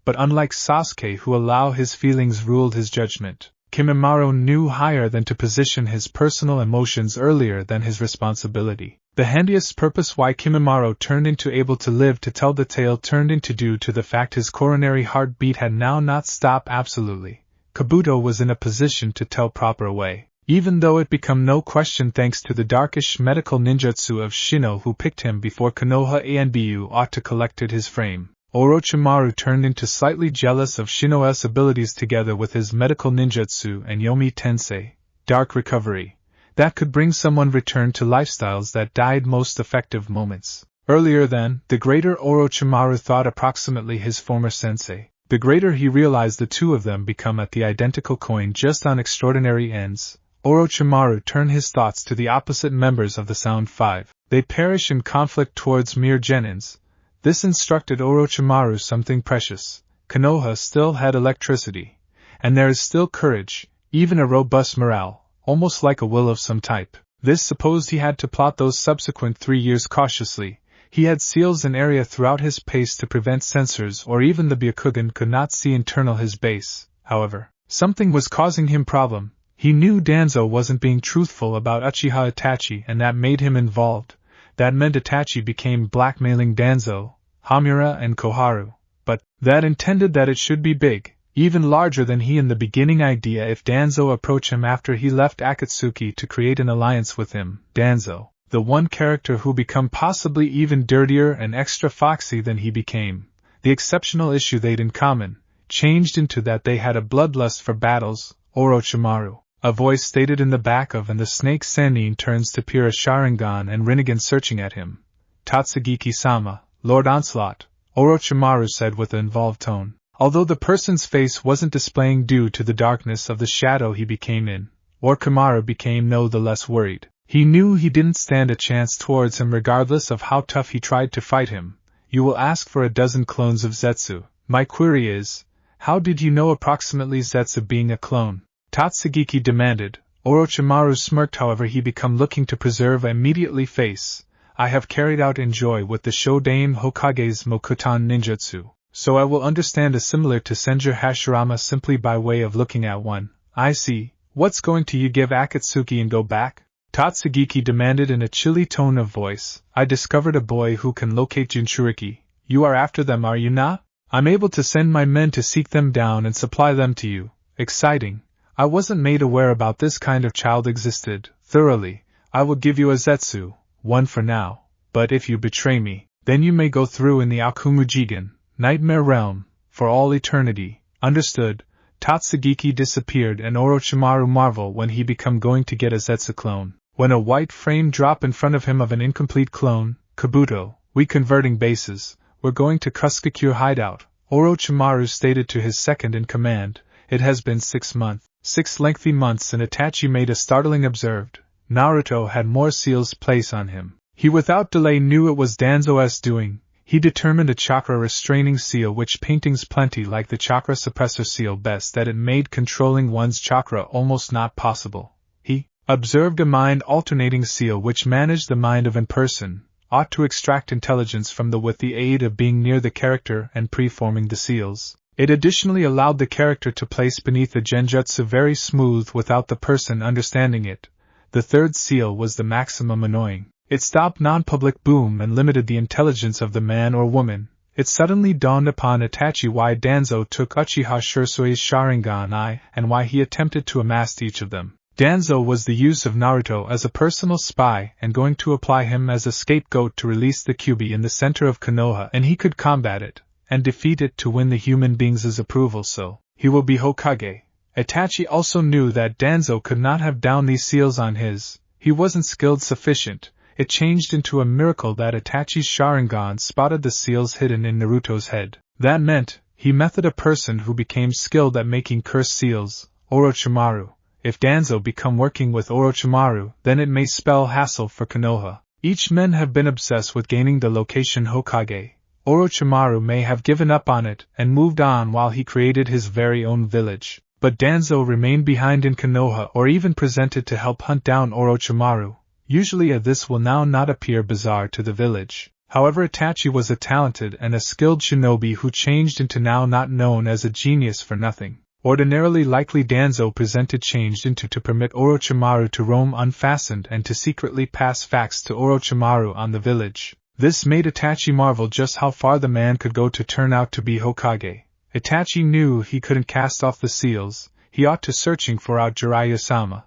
But unlike Sasuke, who allowed his feelings ruled his judgment, Kimimaro knew higher than to position his personal emotions earlier than his responsibility. The handiest purpose why Kimimaro turned into able to live to tell the tale turned into due to the fact his coronary heartbeat had now not stopped absolutely. Kabuto was in a position to tell proper way. even though it became no question thanks to the darkish medical ninjutsu of Shino who picked him before Konoha Anbu ought to collected his frame. Orochimaru turned into slightly jealous of Shino's abilities together with his medical ninjutsu and Yomi Tensei, dark recovery, that could bring someone return to lifestyles that died most effective moments. Earlier then, the greater Orochimaru thought approximately his former sensei, the greater he realized the two of them become at the identical coin just on extraordinary ends. Orochimaru turned his thoughts to the opposite members of the Sound Five. They perish in conflict towards mere genins. This instructed Orochimaru something precious. Konoha still had electricity. And there is still courage, even a robust morale, almost like a will of some type. This supposed he had to plot those subsequent 3 years cautiously. He had seals in area throughout his pace to prevent sensors or even the Byakugan could not see internal his base. However, something was causing him problem. He knew Danzo wasn't being truthful about Uchiha Itachi and that made him involved. That meant Itachi became blackmailing Danzo, Hamura and Koharu. But that intended that it should be big, even larger than he in the beginning idea if Danzo approached him after he left Akatsuki to create an alliance with him. Danzo, the one character who become possibly even dirtier and extra foxy than he became, the exceptional issue they'd in common, changed into that they had a bloodlust for battles. Orochimaru, a voice stated in the back of and the snake Sannin turns to peer a Sharingan and Rinnegan searching at him. Tatsugiki-sama, Lord Onslaught, Orochimaru said with an involved tone, although the person's face wasn't displaying due to the darkness of the shadow he became in. Orochimaru became no the less worried. He knew he didn't stand a chance towards him regardless of how tough he tried to fight him. You will ask for a dozen clones of Zetsu. My query is, how did you know approximately Zetsu being a clone? Tatsugiki demanded. Orochimaru smirked, however he became looking to preserve immediately face. I have carried out in joy with the Shodaime Hokage's Mokutan ninjutsu, so I will understand a similar to Senju Hashirama simply by way of looking at one. I see. What's going to you give Akatsuki and go back? Tatsugiki demanded in a chilly tone of voice. I discovered a boy who can locate Jinchuriki. You are after them, are you not? I'm able to send my men to seek them down and supply them to you. Exciting. I wasn't made aware about this kind of child existed. Thoroughly. I will give you a Zetsu, one for now. But if you betray me, then you may go through in the Akumujigen, Nightmare Realm, for all eternity. Understood. Tatsugiki disappeared and Orochimaru marveled when he become going to get a Zetsu clone. When a white frame drop in front of him of an incomplete clone, Kabuto, we converting bases, we're going to Kuskakure hideout, Orochimaru stated to his second in command. It has been 6 months. 6 lengthy months, and Itachi made a startling observed. Naruto had more seals placed on him. He without delay knew it was Danzo's doing. He determined a chakra restraining seal which paintings plenty like the chakra suppressor seal best that it made controlling one's chakra almost not possible. He observed a mind alternating seal which managed the mind of in person, ought to extract intelligence from with the aid of being near the character and preforming the seals. It additionally allowed the character to place beneath the genjutsu very smooth without the person understanding it. The third seal was the maximum annoying. It stopped non-public boom and limited the intelligence of the man or woman. It suddenly dawned upon Itachi why Danzo took Uchiha Shursui's Sharingan I and why he attempted to amass each of them. Danzo was the use of Naruto as a personal spy and going to apply him as a scapegoat to release the Kyuubi in the center of Konoha, and he could combat it and defeat it to win the human beings' approval, so he will be Hokage. Itachi also knew that Danzo could not have downed these seals on his. He wasn't skilled sufficient. It changed into a miracle that Itachi's Sharingan spotted the seals hidden in Naruto's head. That meant he methored a person who became skilled at making cursed seals, Orochimaru. If Danzo become working with Orochimaru, then it may spell hassle for Konoha. Each men have been obsessed with gaining the location Hokage. Orochimaru may have given up on it and moved on while he created his very own village. But Danzo remained behind in Konoha or even presented to help hunt down Orochimaru. Usually this will now not appear bizarre to the village. However, Itachi was a talented and a skilled shinobi who changed into now not known as a genius for nothing. Ordinarily likely Danzo presented changed into to permit Orochimaru to roam unfastened and to secretly pass facts to Orochimaru on the village. This made Itachi marvel just how far the man could go to turn out to be Hokage. Itachi knew he couldn't cast off the seals, he ought to searching for out Jiraiya-sama.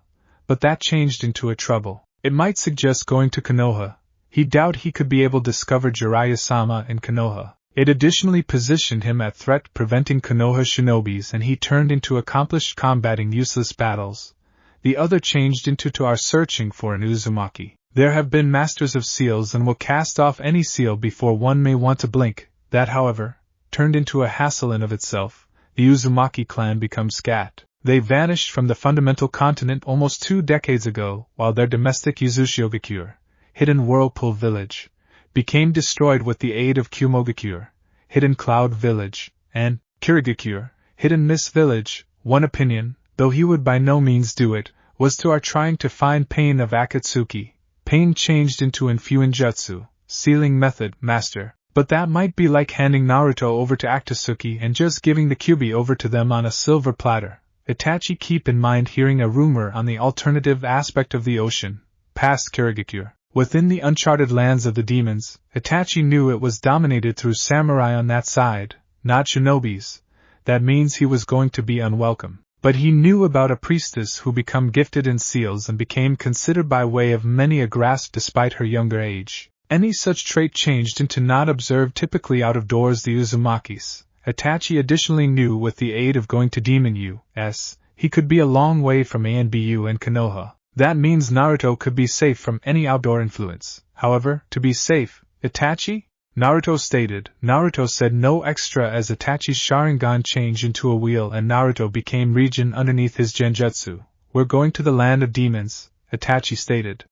but that changed into a trouble. It might suggest going to Konoha. He doubted he could be able to discover Jiraiya-sama in Konoha. It additionally positioned him at threat preventing Konoha shinobis, and he turned into accomplished combating useless battles. The other changed into to our searching for an Uzumaki. There have been masters of seals and will cast off any seal before one may want to blink. That, however, turned into a hassle in of itself. The Uzumaki clan becomes scat. They vanished from the fundamental continent almost 2 decades ago, while their domestic Uzushio-gakure, hidden whirlpool village, became destroyed with the aid of Kumogakure, hidden cloud village, and Kirigakure, hidden mist village. One opinion, though he would by no means do it, was to our trying to find Pain of Akatsuki. Pain changed into Infuinjutsu, sealing method, master. But that might be like handing Naruto over to Akatsuki and just giving the Kyuubi over to them on a silver platter. Itachi, keep in mind hearing a rumor on the alternative aspect of the ocean, past Kirigakure. Within the uncharted lands of the demons, Itachi knew it was dominated through samurai on that side, not shinobis. That means he was going to be unwelcome. But he knew about a priestess who became gifted in seals and became considered by way of many a grasp despite her younger age. Any such trait changed into not observed typically out of doors the Uzumakis. Itachi additionally knew with the aid of going to Demon U.S., he could be a long way from Anbu and Konoha. That means Naruto could be safe from any outdoor influence. However, to be safe, Itachi? Naruto stated. Naruto said no extra as Itachi's Sharingan changed into a wheel and Naruto became region underneath his Genjutsu. We're going to the land of demons, Itachi stated.